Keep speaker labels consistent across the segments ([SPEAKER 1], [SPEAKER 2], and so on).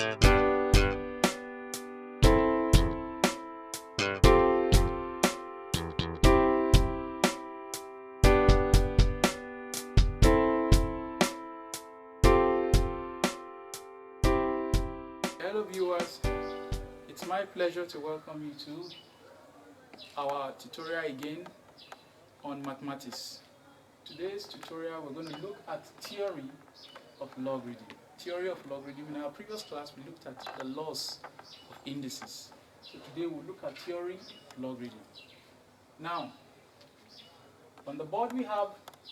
[SPEAKER 1] Hello viewers, it's my pleasure to welcome you to our tutorial again on mathematics. Today's tutorial we're going to look at theory of logarithm. Theory of logarithm. In our previous class we looked at the laws of indices. So today we'll look at theory of logarithm. Now, on the board we have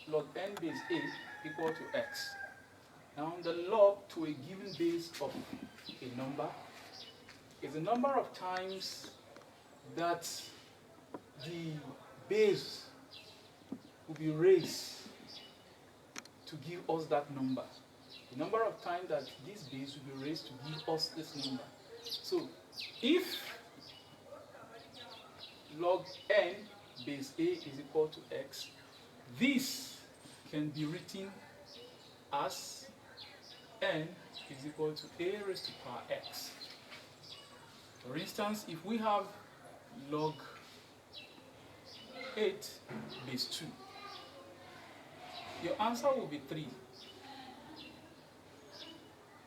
[SPEAKER 1] log n base a equal to x. Now the log to a given base of a number is the number of times that the base will be raised to give us that number. The number of times that this base will be raised to give us this number. So if log n base a is equal to x, this can be written as n is equal to a raised to power x. For instance, if we have log 8 base 2, your answer will be 3,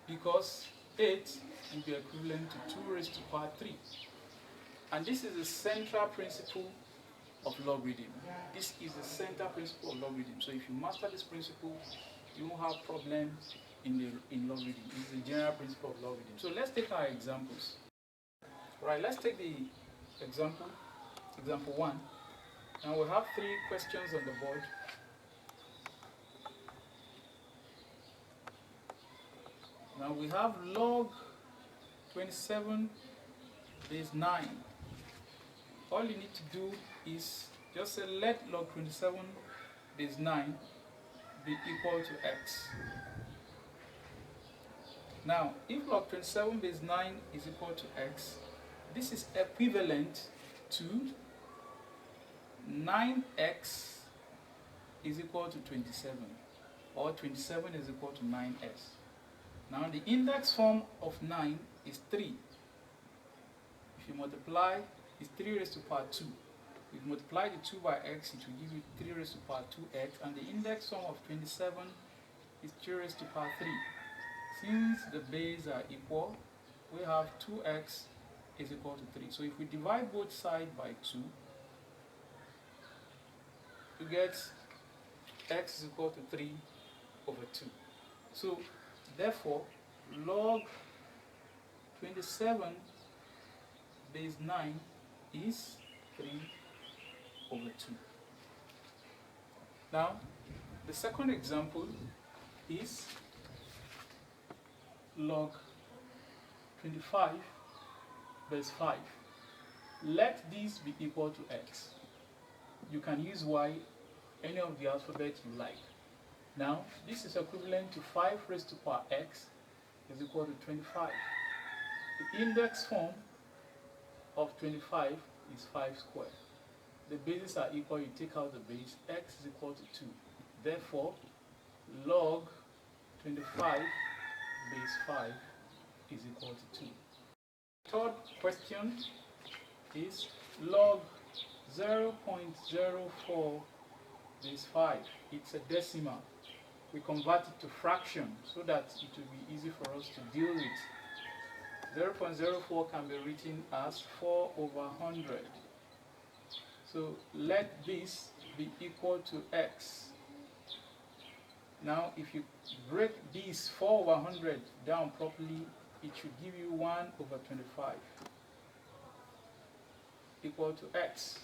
[SPEAKER 1] because 8 will be equivalent to 2 raised to power 3. And this is the central principle of logarithm. This is the central principle of logarithm. So if you master this principle, you won't have problems in logarithm. It's the general principle of logarithm. So let's take our examples. Right, let's take the example 1. Now we have 3 questions on the board. Now we have log 27 base 9. All you need to do is just say let log 27 base 9 be equal to x. Now, if log 27 base 9 is equal to x, this is equivalent to 9x is equal to 27, or 27 is equal to 9s. Now, the index form of 9 is 3. If you multiply, it's 3 raised to power 2. If you multiply the 2 by x, it will give you 3 raised to power 2x, and the index form of 27 is 3 raised to power 3. Since the bases are equal, we have 2x is equal to 3. So if we divide both sides by 2, you get x is equal to 3 over 2. So therefore, log 27 base 9 is 3 over 2. Now, the second example is log 25 base 5. Let this be equal to x. You can use y, any of the alphabet you like. Now, this is equivalent to 5 raised to power x is equal to 25. The index form of 25 is 5 squared. The bases are equal, you take out the base, x is equal to 2. Therefore, log 25 base 5 is equal to 2. Third question is log 0.04 base 5. It's a decimal. We convert it to fraction so that it will be easy for us to deal with. 0.04 can be written as 4 over 100. So let this be equal to x. Now if you break this 4 over 100 down properly, it should give you 1 over 25 equal to x.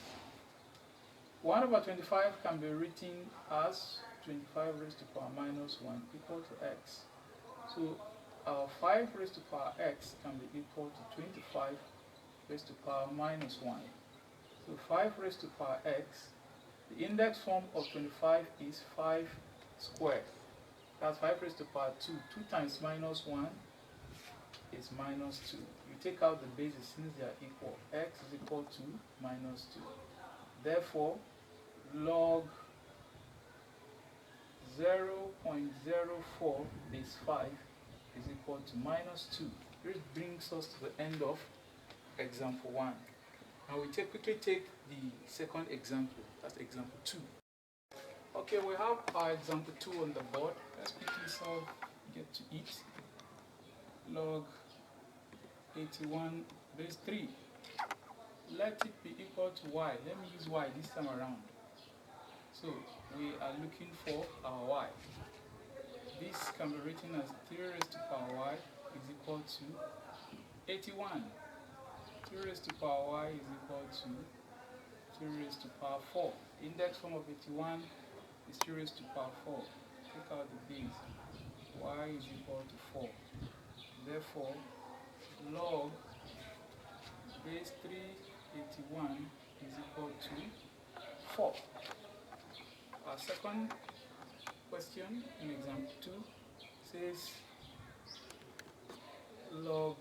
[SPEAKER 1] 1 over 25 can be written as 25 raised to power minus 1 equal to x. So our 5 raised to power x can be equal to 25 raised to power minus 1. So 5 raised to power x, the index form of 25 is 5 squared. That's 5 raised to power 2. 2 times minus 1 is minus 2. You take out the bases since they are equal. X is equal to minus 2. Therefore, log 0.04 base 5 is equal to minus 2. This brings us to the end of example 1. Now we quickly take the second example, that's example 2. Okay, we have our example 2 on the board. Let's quickly solve, get to it. Log 81 base 3. Let it be equal to y. Let me use y this time around. So we are looking for our y. This can be written as 3 raised to power y is equal to 81. 3 raised to power y is equal to 3 raised to power 4. Index form of 81 is 3 raised to power 4. Take out the base. Y is equal to 4. Therefore, log base 381 is equal to 4. Our second question in example 2 says log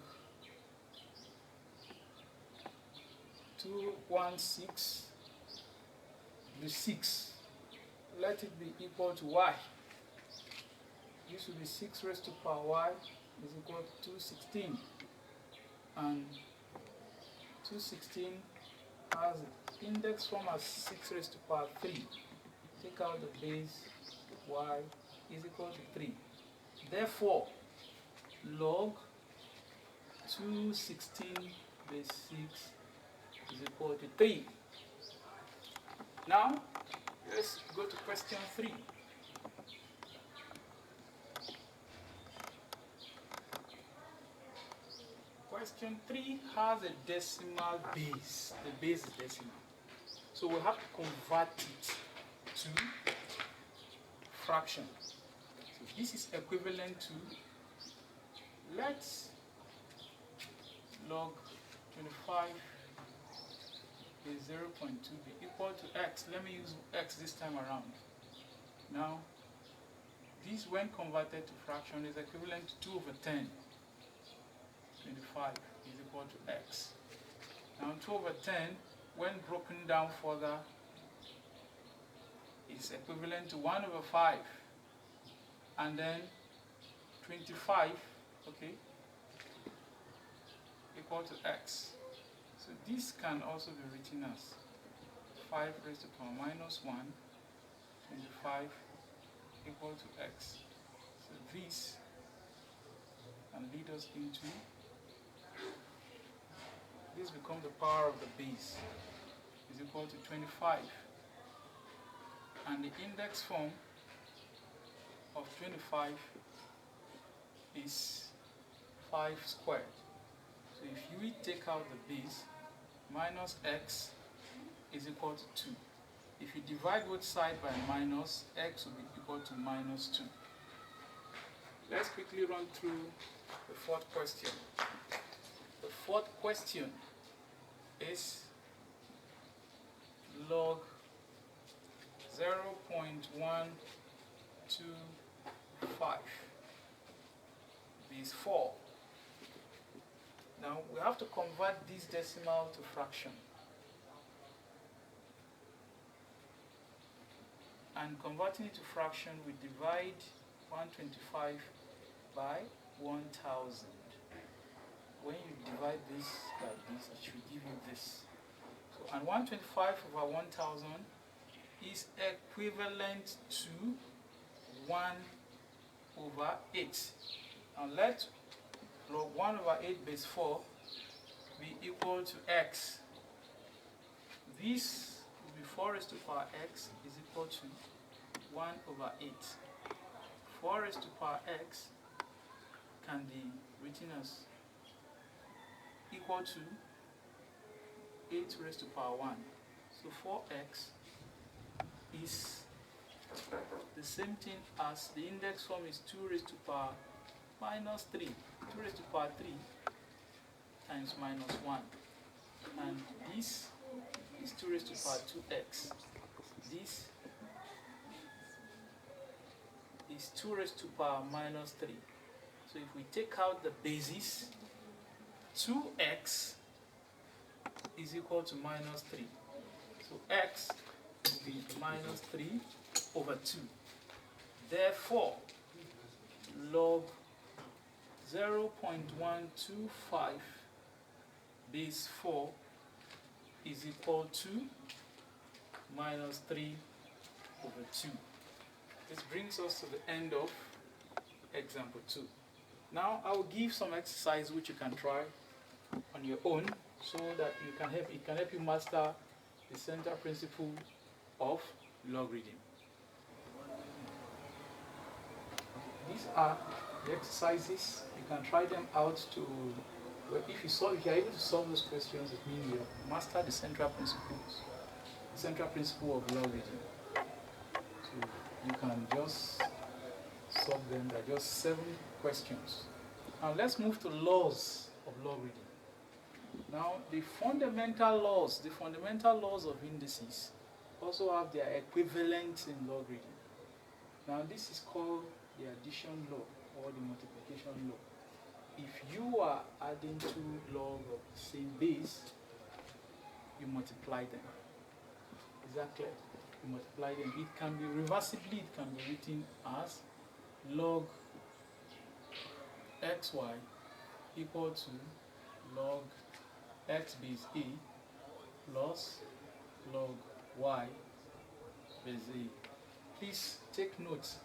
[SPEAKER 1] 216 to 6. Let it be equal to y. This will be 6 raised to power y is equal to 216. And 216 has index form as 6 raised to power 3. Take out the base, y is equal to 3. Therefore, log 216 base 6 is equal to 3. Now, let's go to question 3. Question 3 has a decimal base. The base is decimal. So we have to convert it to fraction. So this is equivalent to, let's log 25 is 0.2 be equal to x. Let me use x this time around. Now, this when converted to fraction is equivalent to 2 over 10. 25 is equal to x. Now 2 over 10, when broken down further, is equivalent to 1 over 5. And then 25, okay, equal to x. So this can also be written as 5 raised to the power minus 1, 25 equal to x. So this can lead us into, this becomes the power of the base is equal to 25. And the index form of 25 is 5 squared. So if you take out the base, minus x is equal to 2. If you divide both sides by minus, x will be equal to minus 2. Let's quickly run through the fourth question. The fourth question is log 0.125 is 4. Now we have to convert this decimal to fraction. And converting it to fraction, we divide 125 by 1000. When you divide this by this, it should give you this. So, and 125 over 1000 is equivalent to 1 over 8. Now let log 1 over 8 base 4 be equal to x. This will be 4 raised to power x is equal to 1 over 8. 4 raised to power x can be written as equal to 8 raised to power 1. So 4x is the same thing as the index form is 2 raised to power minus 3. 2 raised to power 3 times minus 1. And this is 2 raised to power 2x. This is 2 raised to power minus 3. So if we take out the bases, 2x is equal to minus 3. So x will be minus 3 over 2. Therefore, log 0.125 base 4 is equal to minus 3 over 2. This brings us to the end of example 2. Now I will give some exercise which you can try on your own so that it can help you master the central principle of logarithm. These are the exercises. You can try them out to, well, if you are able to solve those questions, it means you have mastered the central principle of logarithm. So you can just solve them. They're just 7 questions. Now let's move to laws of logarithm. Now the fundamental laws of indices also have their equivalents in logarithm. Now this is called the addition law or the multiplication law. If you are adding 2 log of the same base, you multiply them. Is that clear? You multiply them. It can be reversibly, it can be written as log xy equal to log x base a plus log y base a. Please take note,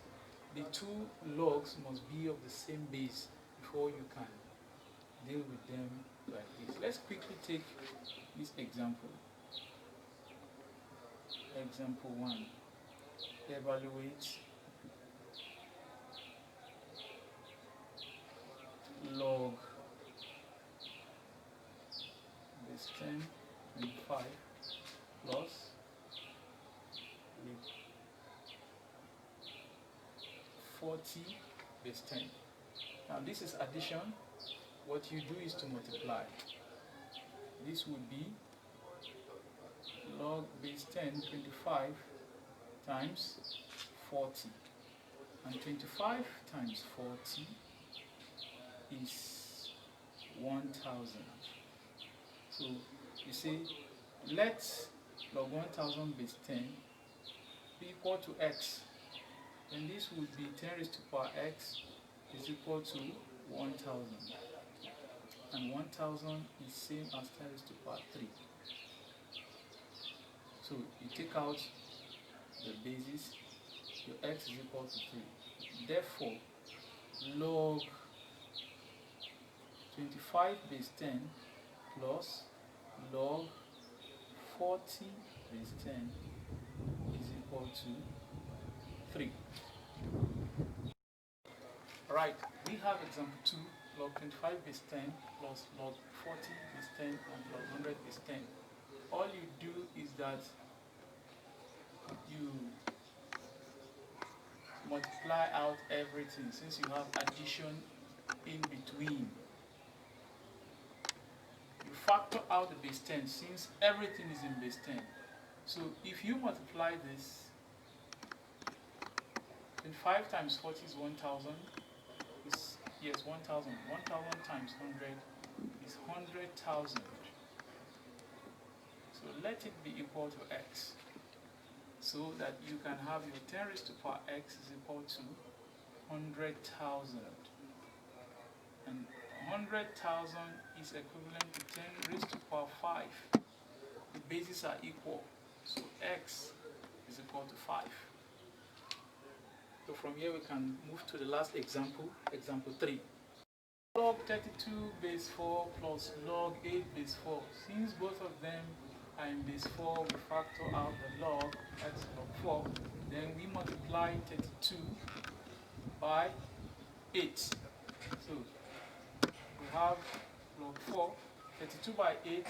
[SPEAKER 1] the 2 logs must be of the same base before you can deal with them like this. Let's quickly take this example. Example 1. Evaluate log base 10 and 5 plus 40 base 10. Now this is addition. What you do is to multiply. This would be log base 10, 25 times 40. And 25 times 40 is 1000. So you see, let log 1000 base 10 be equal to x. And this would be 10 raised to power x is equal to 1000. And 1000 is same as 10 raised to power 3. So you take out the basis, your x is equal to 3. Therefore, log 25 base 10 plus log 40 base 10 is equal to 3. Right, we have example 2, log 25 base 10 plus log 40 base 10 and log 100 base 10. All you do is that you multiply out everything since you have addition in between. You factor out the base 10 since everything is in base 10. So if you multiply this, 25 times 40 is 1000. Yes, 1000. 1000 times 100 is 100,000. So let it be equal to x, so that you can have your 10 raised to power x is equal to 100,000. And 100,000 is equivalent to 10 raised to power 5. The bases are equal, so x is equal to 5. So from here we can move to the last example, example 3. Log 32 base 4 plus log 8 base 4. Since both of them are in base 4, we factor out the log, that's log 4. Then we multiply 32 by 8. So we have log 4, 32 by 8.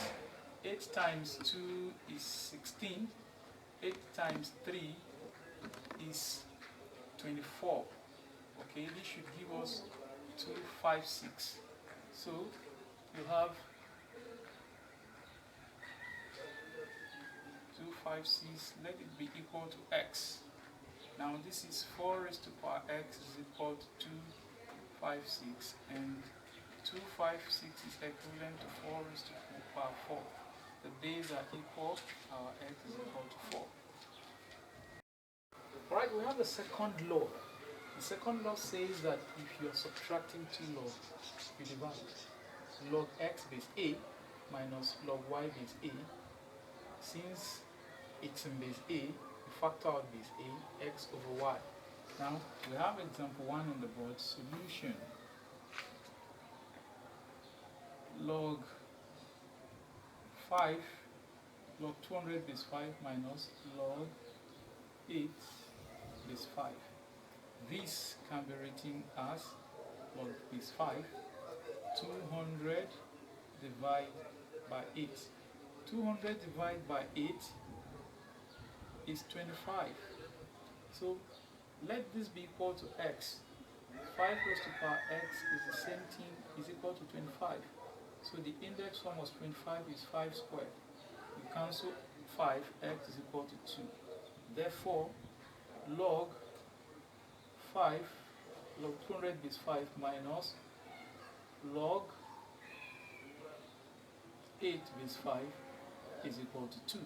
[SPEAKER 1] 8 times 2 is 16. 8 times 3 is 24. Okay, this should give us 256. So you have 256, let it be equal to x. Now this is 4 raised to power x is equal to 256, and 256 is equivalent to 4 raised to power 4. The bases are equal, our x is equal to 4. Alright, we have the second law. The second law says that if you are subtracting two log, you divide. Log x base a minus log y base a. Since it's in base a, you factor out base a, x over y. Now, we have example 1 on the board, solution. Log 5, log 200 base 5 minus log 8 base 5. This can be written as log base 5, 200 divided by 8. 200 divided by 8 is 25. So let this be equal to x. 5 raised to power x is the same thing, is equal to 25. So the index form of 25 is 5 squared. You cancel 5, x is equal to 2. Therefore, log 5, log 200 base 5 minus log 8 base 5 is equal to 2.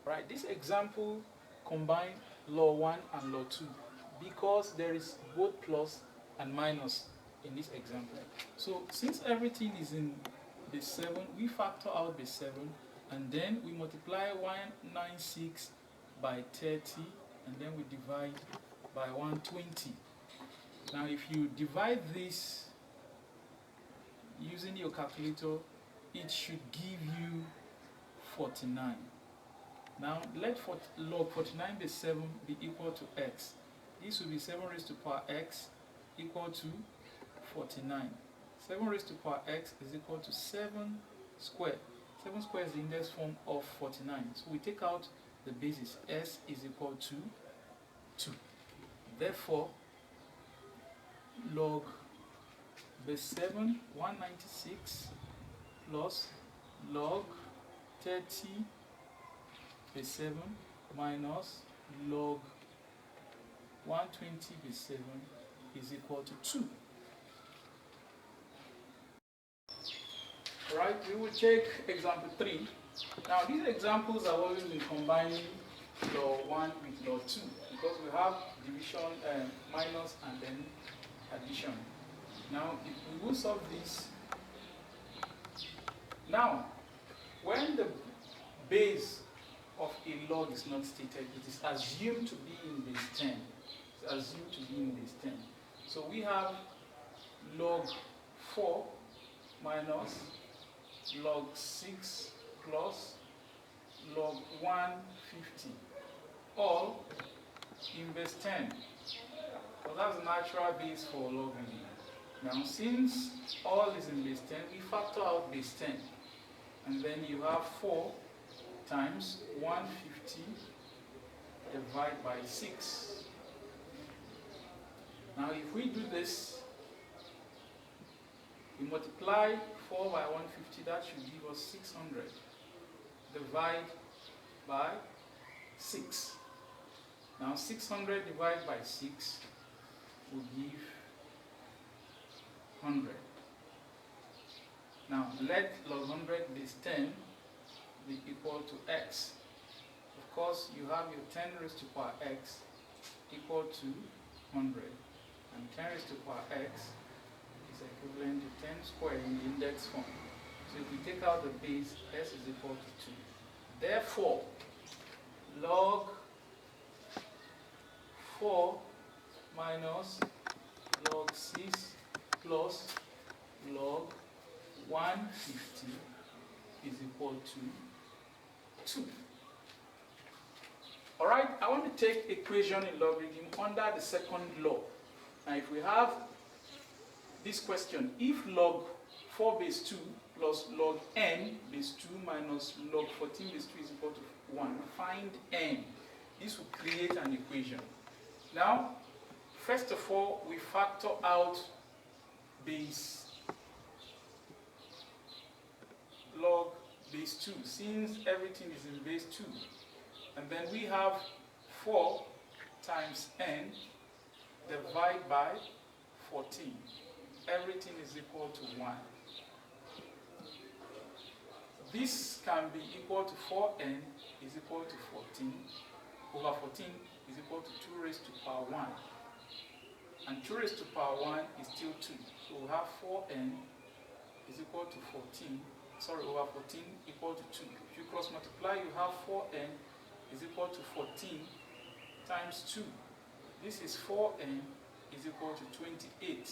[SPEAKER 1] Right, this example combine law 1 and law 2 because there is both plus and minus in this example. So since everything is in base 7, we factor out base 7 and then we multiply 196 by 30 and then we divide by 120. Now if you divide this using your calculator, it should give you 49. Now let log 49 base 7 be equal to x. This will be 7 raised to power x equal to 49. 7 raised to power x is equal to 7 squared. 7 squared is the index form of 49. So we take out the basis. S is equal to 2. Therefore, log base 7, 196 plus log 30 base 7 minus log 120 base 7 is equal to 2. Right, we will take example 3. Now these examples are always in combining law 1 with law 2 because we have division, minus and then addition. Now if we will solve this, now when the base of a log is not stated, it is assumed to be in base 10. It's assumed to be in base 10. So we have log 4 minus log 6 plus log 150, all in base 10. So that's the natural base for logarithm. Now since all is in base 10, we factor out base 10. And then you have 4 times 150 divided by 6. Now if we do this, we multiply 4 by 150, that should give us 600. Divide by 6. Now 600 divided by 6 will give 100. Now let log 100 base 10 be equal to x. Of course, you have your 10 raised to power x equal to 100. And 10 raised to power x is equivalent to 10 squared in the index form. So if we take out the base, s is equal to 2. Therefore, log 4 minus log 6 plus log 150 is equal to 2. Alright, I want to take equation in logarithm under the second law. Now if we have this question, if log 4 base 2 plus log n base 2 minus log 14 base 2 is equal to 1, find n. This will create an equation. Now, first of all, we factor out base log base 2, since everything is in base 2. And then we have 4 times n divided by 14. Everything is equal to 1. This can be equal to 4n is equal to 14 over 14 is equal to 2 raised to power 1. And 2 raised to power 1 is still 2. So we have 4n is equal to 14, over 14 equal to 2. If you cross multiply, you have 4n is equal to 14 times 2. This is 4n is equal to 28.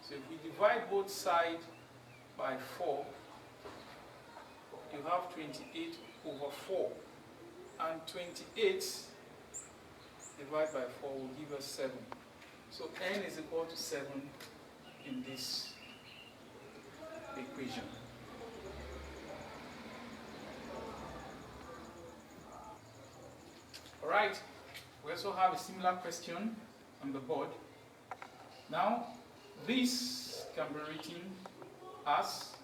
[SPEAKER 1] So if we divide both sides by 4, you have 28 over 4. And 28 divided by 4 will give us 7. So n is equal to 7 in this equation. Alright, we also have a similar question on the board. Now, this can be written as,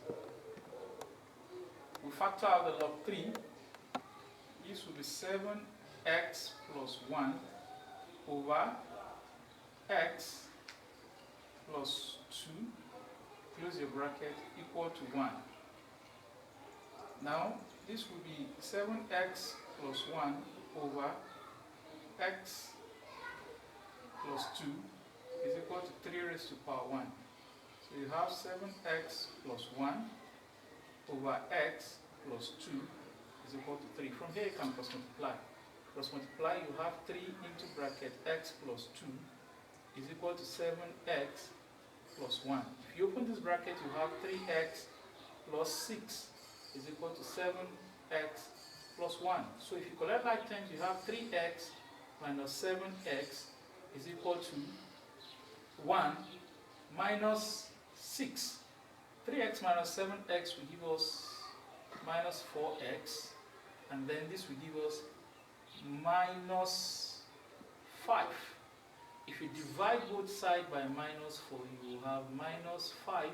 [SPEAKER 1] we factor out the log 3, this will be 7x plus 1 over x plus 2, close your bracket, equal to 1. Now, this will be 7x plus 1 over x plus 2 is equal to 3 raised to power 1. So you have 7x plus 1 over x plus 2 is equal to 3. From here you can cross multiply. Cross multiply, you have 3 into bracket x plus 2 is equal to 7x plus 1. If you open this bracket, you have 3x plus 6 is equal to 7x plus 1. So if you collect like terms, you have 3x minus 7x is equal to 1 minus 6. 3x minus 7x will give us minus 4x, and then this will give us minus 5. If you divide both sides by minus 4, you will have minus 5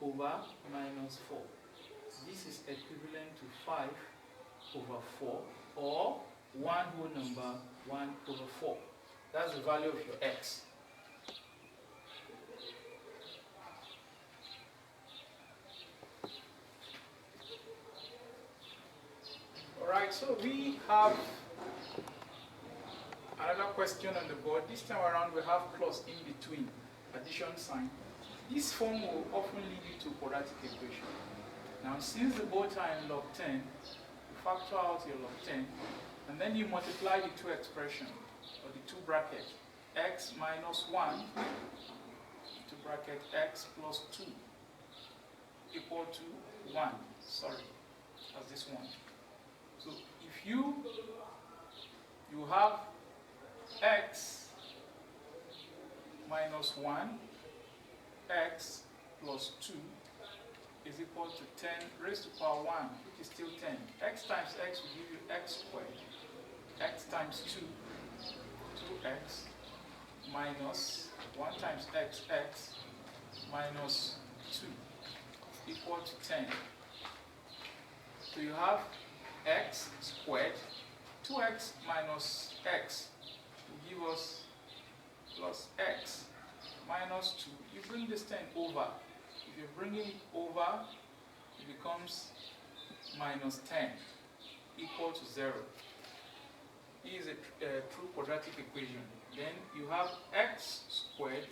[SPEAKER 1] over minus 4. This is equivalent to 5 over 4, or 1 whole number 1 over 4. That's the value of your x. Alright, so we have another question on the board. This time around we have plus in between, addition sign. This form will often lead you to quadratic equation. Now, since the both are in log 10, you factor out your log 10, and then you multiply the two expressions, or the two brackets, x minus 1 to bracket x plus 2 equal to 1. Sorry, that's this one. So if you have x minus 1, x plus 2 is equal to 10 raised to power 1, which is still 10. X times x will give you x squared. X times 2, 2x, minus 1 times x, x, minus 2, equal to 10. So you have x squared, 2x minus x will give us plus x minus 2. You bring this 10 over. If you bring it over, it becomes minus 10 equal to 0. This is a true quadratic equation. Then you have x squared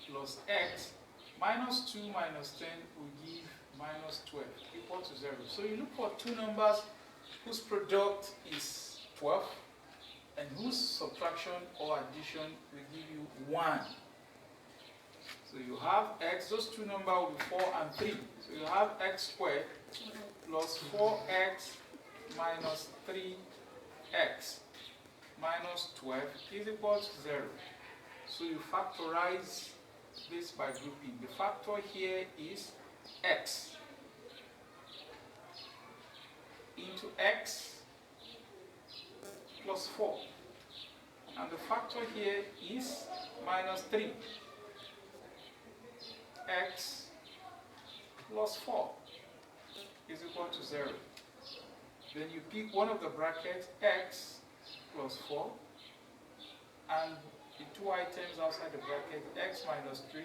[SPEAKER 1] plus x minus 2 minus 10 will give minus 12 equal to 0. So you look for two numbers whose product is 12 and whose subtraction or addition will give you 1. So you have x, those two numbers will be 4 and 3. So you have x squared plus 4x minus 3x minus 12 is equal to 0. So you factorize this by grouping. The factor here is x into x plus 4. And the factor here is minus 3. X plus 4 is equal to 0. Then you pick one of the brackets, x plus 4, and the two items outside the bracket, x minus 3,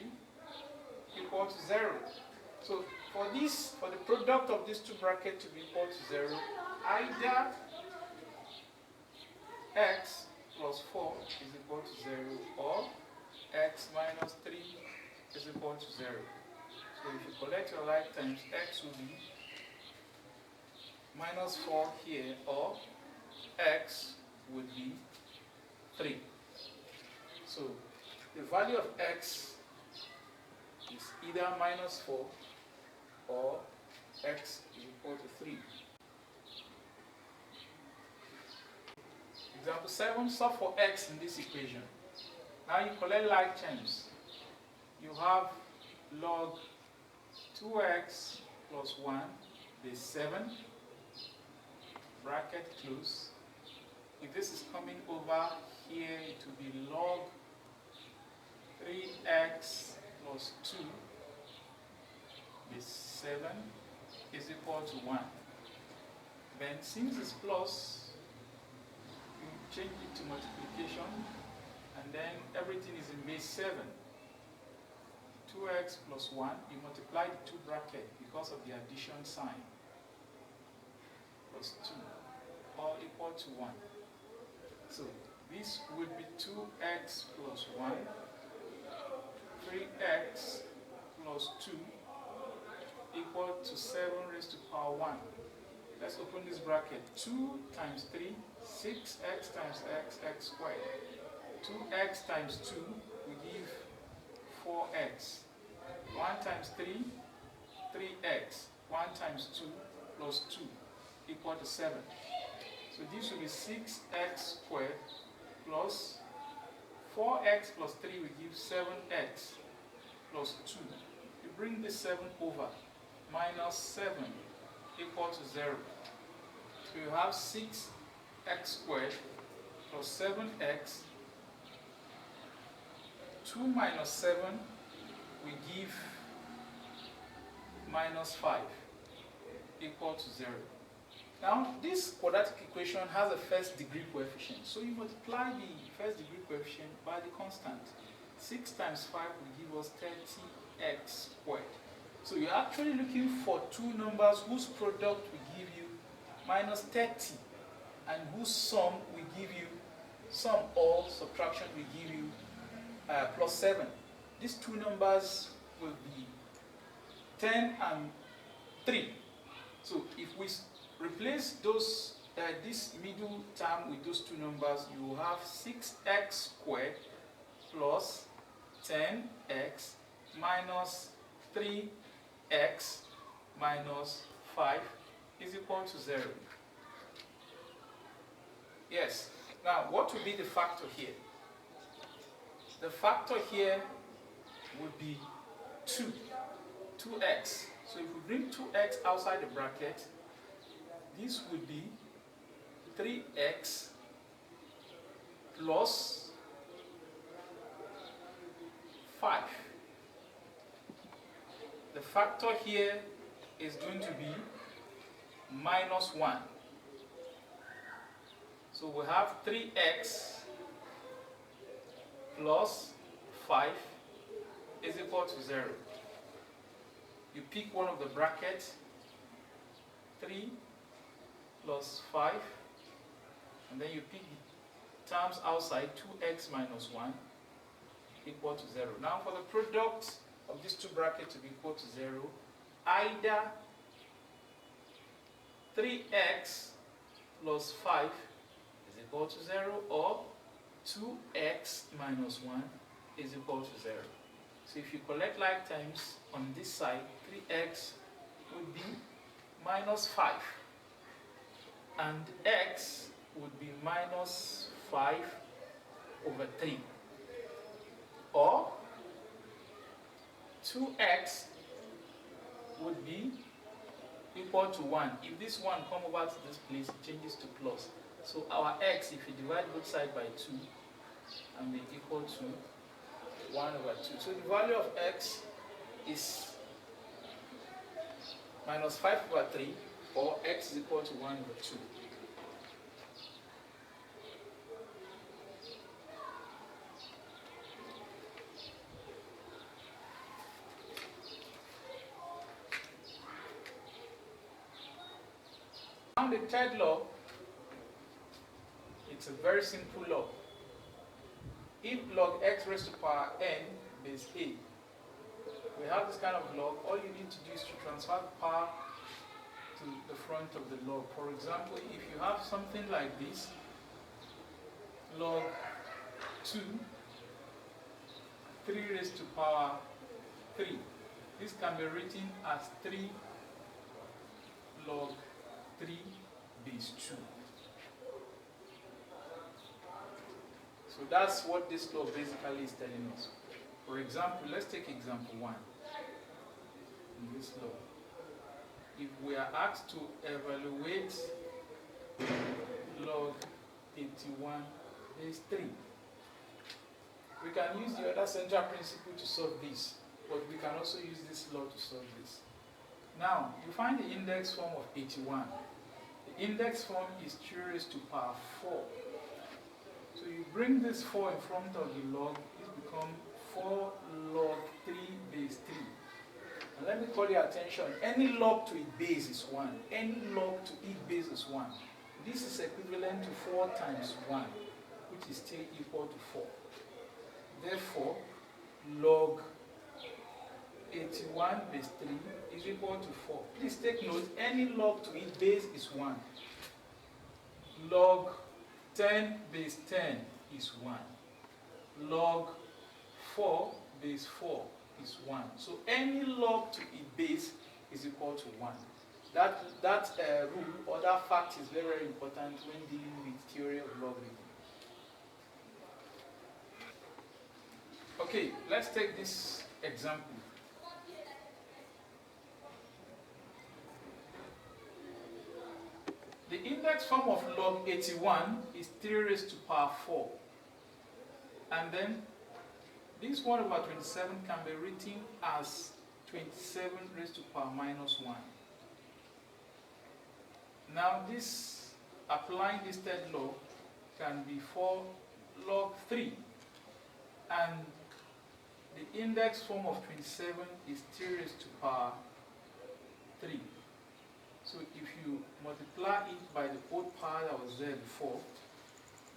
[SPEAKER 1] equal to 0. So for the product of these two brackets to be equal to 0, either x plus 4 is equal to 0, or x minus 3 is equal to 0. So if you collect your like terms, x will be minus 4 here, or x would be 3. So the value of x is either minus 4 or x is equal to 3. Example 7, solve for x in this equation. Now you collect like terms. You have log 2x plus 1 is 7, bracket close. If this is coming over here, it will be log 3x plus 2 is 7 is equal to 1. Then since it's plus, you change it to multiplication, and then everything is in base 7. 2x plus 1, you multiply the two brackets because of the addition sign. Plus 2, all equal to 1. So this would be 2x plus 1, 3x plus 2 equal to 7 raised to power 1. Let's open this bracket. 2 times 3, 6x times x squared. 2x times 2 will give 4x. 1 times 3, 3x. 1 times 2 plus 2 equal to 7. So this will be 6x squared plus 4x plus 3 will give 7x plus 2. You bring this 7 over, minus 7 equal to 0. So you have 6x squared plus 7x. 2 minus 7 will give minus 5 equal to 0. Now this quadratic equation has a first degree coefficient. So you multiply the first degree coefficient by the constant. 6 times 5 will give us 30x squared. So you're actually looking for two numbers whose product will give you minus 30 and whose sum will give you, sum or subtraction will give you plus 7. These two numbers will be 10 and 3. So if we replace those this middle term with those two numbers, you will have 6x squared plus 10x minus 3x minus 5 is equal to 0. Yes. Now, what will be the factor here? The factor here would be 2. 2x. So if we bring 2x outside the bracket, this would be 3x plus 5. The factor here is going to be minus 1. So we have 3x plus 5 is equal to 0. You pick one of the brackets, 3 plus 5, and then you pick the terms outside, 2x minus 1 equal to 0. Now for the product of these two brackets to be equal to 0, either 3x plus 5 is equal to 0, or 2x minus 1 is equal to 0. So if you collect like terms on this side, 3x would be minus 5, and x would be minus 5 over 3, or 2x would be equal to 1. If this 1 come over to this place, it changes to plus. So our x, if you divide both sides by 2, and be equal to 1 over 2. So the value of x is minus 5 over 3, or x is equal to 1 over 2. Now the third law, it It's a very simple law. If log x raised to power n base a, we have this kind of log, all you need to do is to transfer power to the front of the log. For example, if you have something like this, log 2, 3 raised to power 3. This can be written as 3 log 3 base 2. So that's what this law basically is telling us. For example, let's take example 1 in this law. If we are asked to evaluate log 81 base 3, we can use the other central principle to solve this, but we can also use this law to solve this. Now, you find the index form of 81. The index form is 2 raised to power 4. So you bring this 4 in front of the log, it becomes 4 log 3 base 3. And let me call your attention, any log to its base is 1. Any log to its base is 1. This is equivalent to 4 times 1, which is still equal to 4. Therefore, log 81 base 3 is equal to 4. Please take note, any log to its base is 1. Log 10 base 10 is 1. Log 4 base 4 is 1. So any log to its base is equal to 1. That rule or that fact is very, very important when dealing with theory of logarithm. Okay, let's take this example. The index form of log 81 is 3 raised to power 4. And then this 1 over 27 can be written as 27 raised to power minus 1. Now this, applying this third law, can be 4 log 3. And the index form of 27 is 3 raised to power 3. So if you multiply it by the old power that was there before,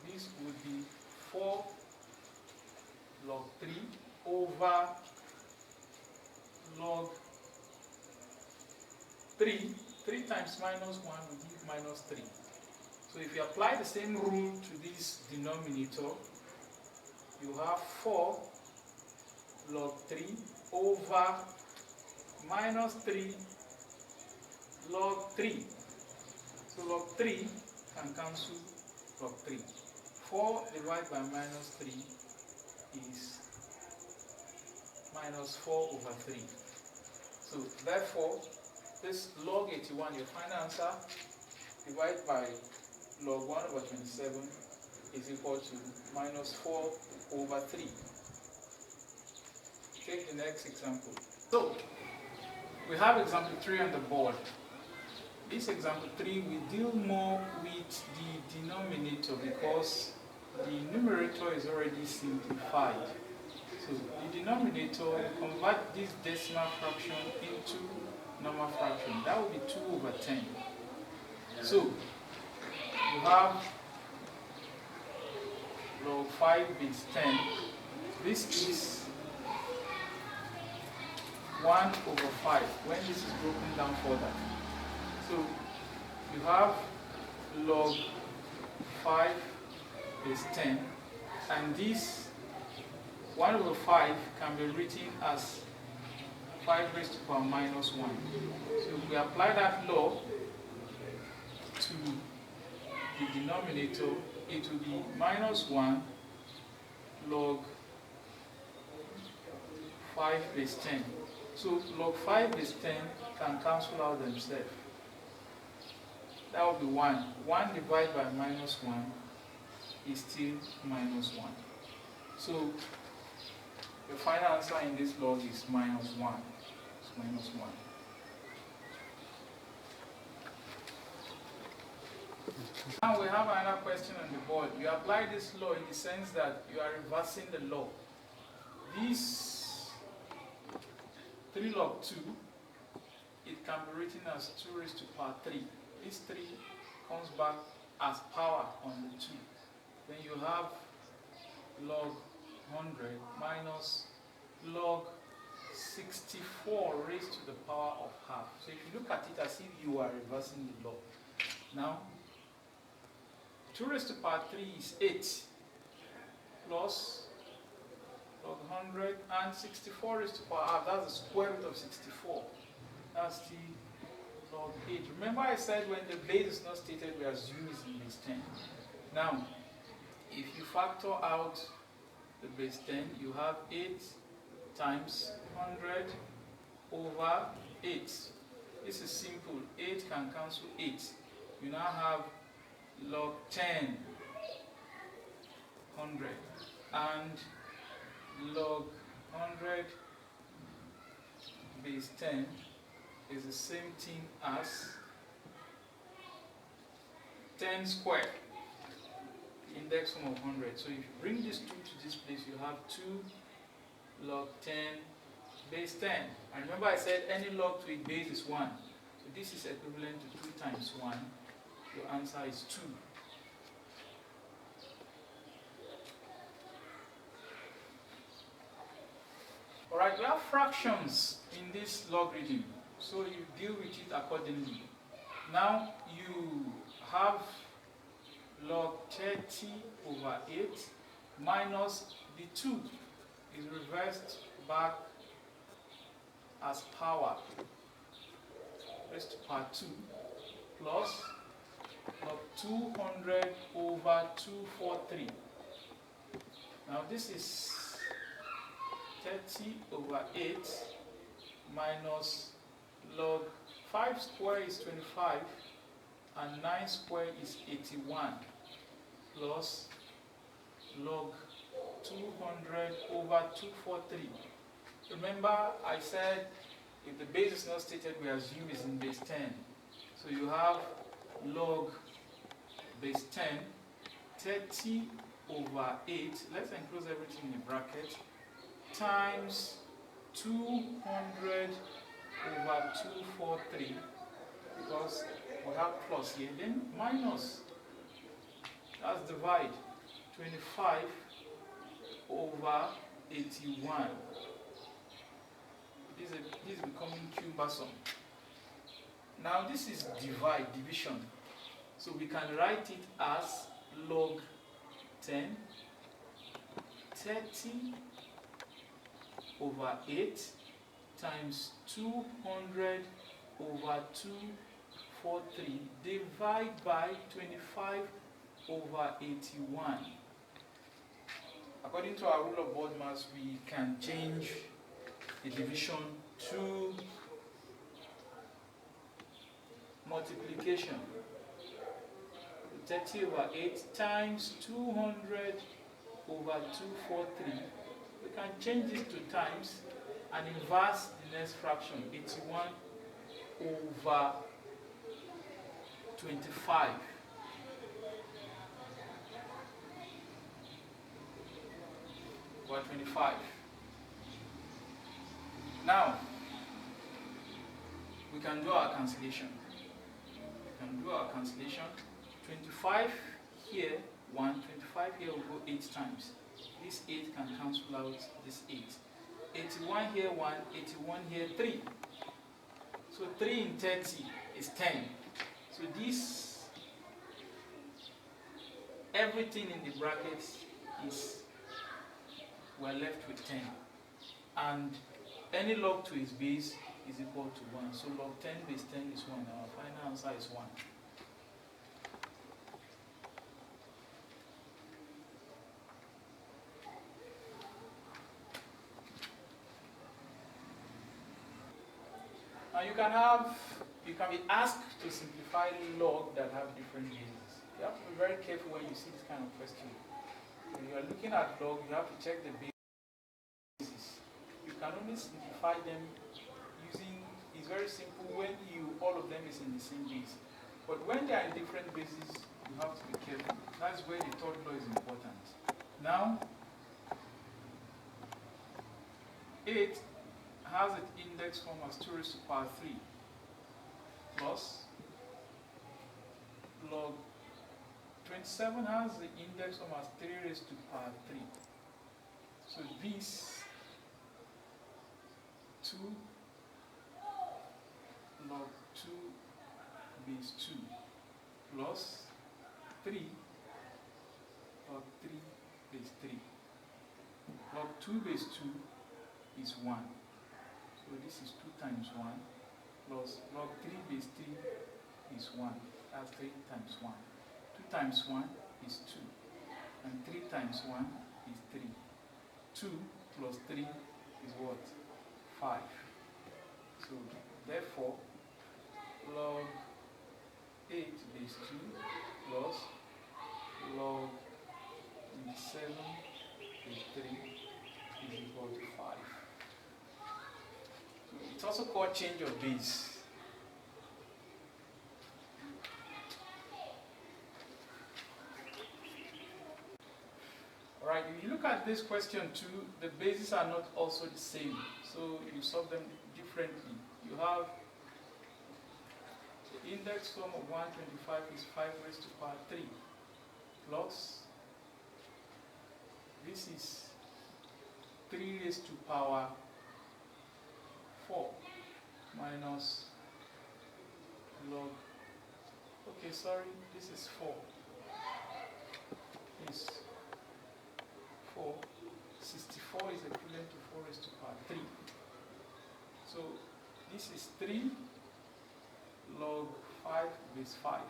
[SPEAKER 1] this would be 4 log 3 over log 3. 3 times minus 1 will give minus 3. So if you apply the same rule to this denominator, you have 4 log 3 over minus 3 log 3. So log 3 can cancel log 3. 4 divided by minus 3 is minus 4 over 3. So therefore, this log 81, your final answer, divided by log 1 over 27 is equal to minus 4 over 3. Take the next example. So, we have example 3 on the board. This example 3, we deal more with the denominator because the numerator is already simplified. So the denominator will convert this decimal fraction into normal fraction. That will be 2 over 10. So you have log 5 base 10. This is 1 over 5 when this is broken down further. So you have log 5 base 10, and this 1 over 5 can be written as 5 raised to power minus 1. So if we apply that law to the denominator, it will be minus 1 log 5 base 10. So log 5 base 10 can cancel out themselves. That will be 1. 1 divided by minus 1 is still minus 1. So the final answer in this log is minus 1. It's minus 1. Now we have another question on the board. You apply this law in the sense that you are reversing the law. This 3 log 2, it can be written as 2 raised to power 3. This 3 comes back as power on the 2. Then you have log 100 minus log 64 raised to the power of half. So if you look at it as if you are reversing the log. Now, 2 raised to the power 3 is 8 plus log 100 and 64 raised to the power half. That's the square root of 64. That's the log 8. Remember I said when the base is not stated, we assume it's in base 10. Now, if you factor out the base 10, you have 8 times 100 over 8. This is simple. 8 can cancel 8. You now have log 10 100 and log 100 base 10 is the same thing as 10 squared, index form of 100. So if you bring this 2 to this place, you have 2 log 10 base 10. And remember I said any log to its base is 1. So this is equivalent to 2 times 1. Your answer is 2. Alright, we have fractions in this logarithm, so you deal with it accordingly. Now you have log 30 over 8 minus the 2 is reversed back as power raised to power 2 plus log 200 over 243. Now this is 30 over 8 minus log 5 square is 25 and 9 square is 81 plus log 200 over 243. Remember I said if the base is not stated, we assume it's in base 10. So you have log base 10, 30 over 8, let's enclose everything in a bracket, times 200 over 243, because we have plus here, then minus, that's divide, 25 over 81. This is becoming cumbersome. Now this is division. So we can write it as log 10, 30 over 8 times 200 over 243 divide by 25 over 81. According to our rule of board maths, we can change the division to multiplication. 30 over 8 times 200 over 243. We can change this to times and inverse the next fraction, 81 over 25. Over 25. Now, we can do our cancellation. 25 here, 1, 25 here will go 8 times. This 8 can cancel out this 8. 81 here, 1, 81 here, 3. So 3 in 30 is 10. So this, everything in the brackets is, we're left with 10. And any log to its base is equal to 1. So log 10 base 10 is 1. Our final answer is 1. Now you can be asked to simplify log that have different bases. You have to be very careful when you see this kind of question. When you are looking at log, you have to check the bases. You can only simplify them using, it's very simple when all of them is in the same base. But when they are in different bases, you have to be careful. That's where the third law is important. Now, 8 has an index form as 2 raised to the power 3 plus log 27 has the index form as 3 raised to power 3. So this 2 log 2 base 2 plus 3 log 3 base 3. Log 2 base 2 is 1. So this is 2 times 1 plus log 3 base 3 is 1. That's 3 times 1. 2 times 1 is 2. And 3 times 1 is 3. 2 plus 3 is what? 5. So therefore, log 8 base 2 plus log 7 base 3 is equal to 5. So it's also called change of base. Alright, if you look at this question too, the bases are not also the same. So you solve them differently. You have the index form of 125 is 5 raised to power 3 plus this is 3 raised to power 4 minus log, okay, sorry, this is 4. Is 4. 64 is equivalent to 4 raised to power 3. So this is 3 log 5 base 5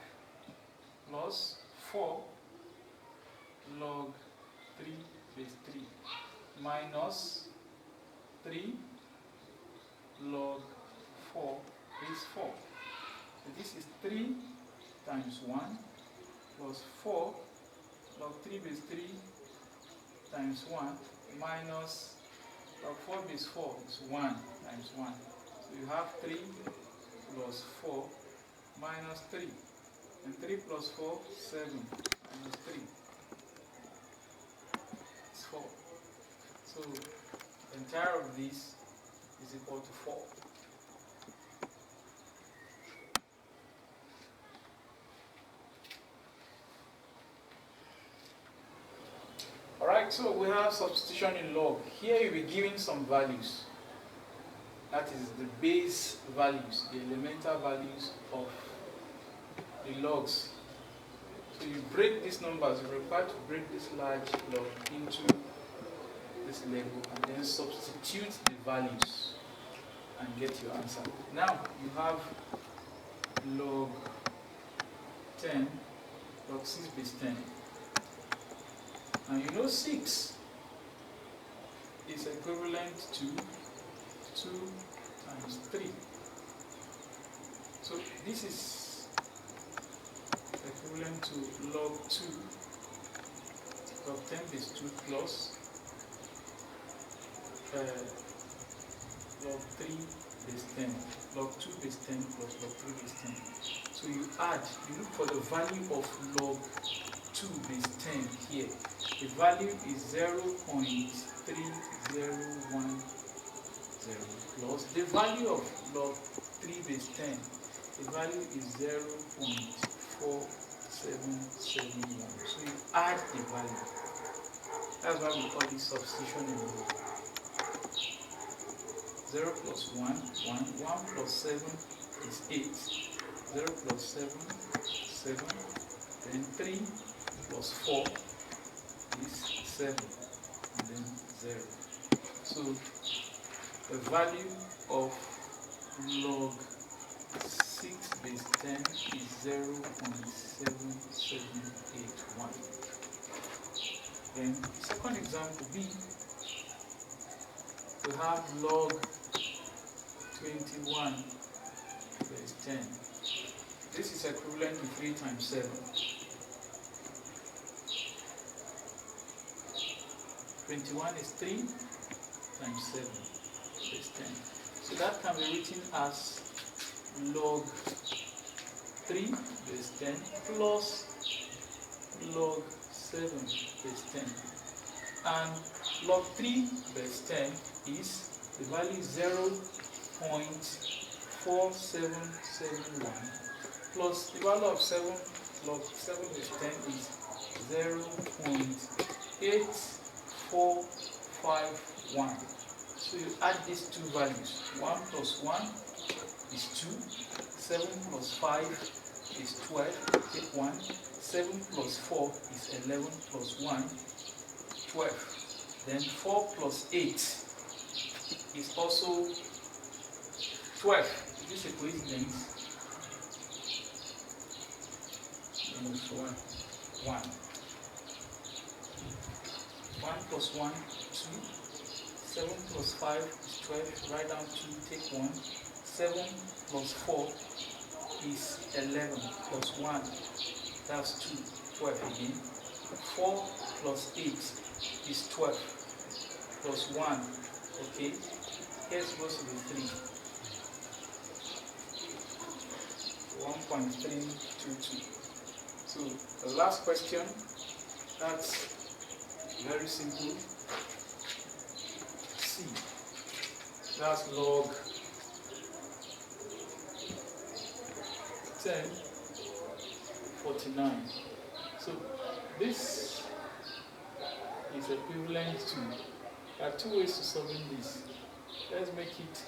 [SPEAKER 1] plus 4 log 3 base 3 minus 3 log 4 base 4. So this is 3 times 1 plus 4 log 3 base 3 times 1 minus log 4 base 4 is 1 times 1. So you have 3 plus 4 minus 3. And 3 plus 4, 7 minus 3. It's 4. So the entire of this is equal to 4. Alright, so we have substitution in log. Here you'll be given some values. That is the base values, the elemental values of the logs. So you break these numbers, you're required to break this large log into this level and then substitute the values and get your answer. Now you have log 10, log 6 base 10. Now you know 6 is equivalent to 2 times 3. So this is equivalent to log 2, log 10 base 2 plus log 3 base 10, log 2 base 10 plus log 3 base 10. So you add, you look for the value of log 2 base 10 here. The value is 0.3010 plus the value of log 3 base 10. The value is 0.4771. So you add the value. That's why we call this substitution in log. 0 plus 1, 1. 1 plus 7 is 8. 0 plus 7, 7. Then 3 plus 4 is 7. And then 0. So the value of log 6 base 10 is 0.7781. Then second example B, we have log 21 base 10. This is equivalent to 3 times 7. 21 is 3 times 7 base 10. So that can be written as log 3 base 10 plus log 7 base 10. And log 3 base 10 is, the value is 0.4771 plus the value of 7 log 7 raised to 10 is 0.8451. So you add these two values. 1 plus 1 is 2. 7 plus 5 is 12. Take 1. 7 plus 4 is 11 plus 1, 12. Then 4 plus 8 is also 12. Is this a coincidence? Minus 1. 1. 1 plus 1, 2. 7 plus 5 is 12. Write down 2, take 1. 7 plus 4 is 11 plus 1. That's 2. 12 again. 4 plus 8 is 12 plus 1. Okay. Here's supposed to be 3. 1.322. So the last question, that's very simple. C. That's log 1049. So this is equivalent to, there are two ways to solving this. Let's make it,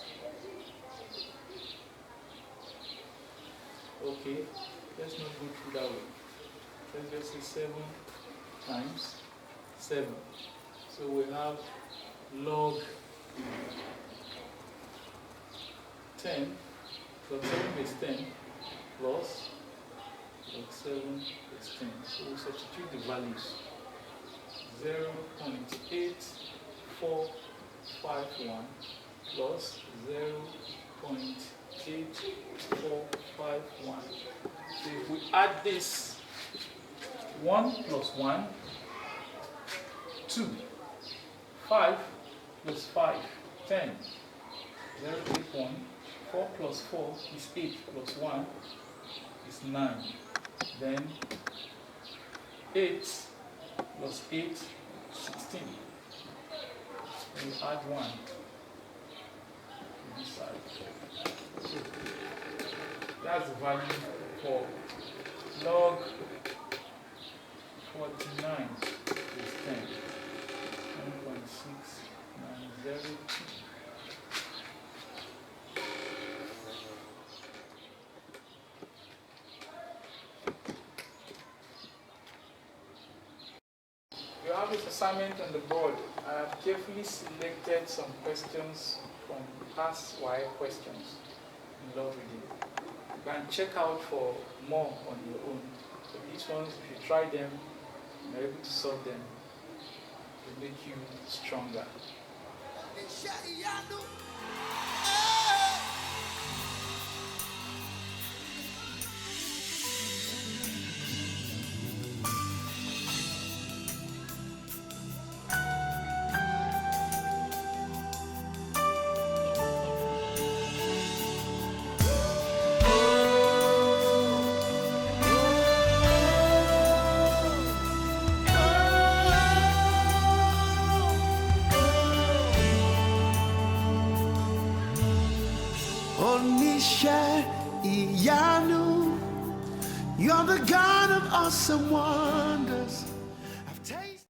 [SPEAKER 1] okay, let's not go through that way. Let's just say 7 times 7. So we have log 10 plus 7 is 10 plus log 7 is 10. So we substitute the values. 0.8451 plus 0.8451. So if we add this, 1 plus 1, 2. 5 plus 5, 10. 0 take 1. 4 plus 4 is 8 plus 1 is 9. Then 8 plus 8, 16. And we add 1 to this side. So that's the value for log 49 is 10. 1.6902. You have this assignment on the board. I have carefully selected some questions from past YA questions in log reading. You can check out for more on your own. So these ones, if you try them, you're able to solve them, it will make you stronger.
[SPEAKER 2] You're the God of awesome wonders.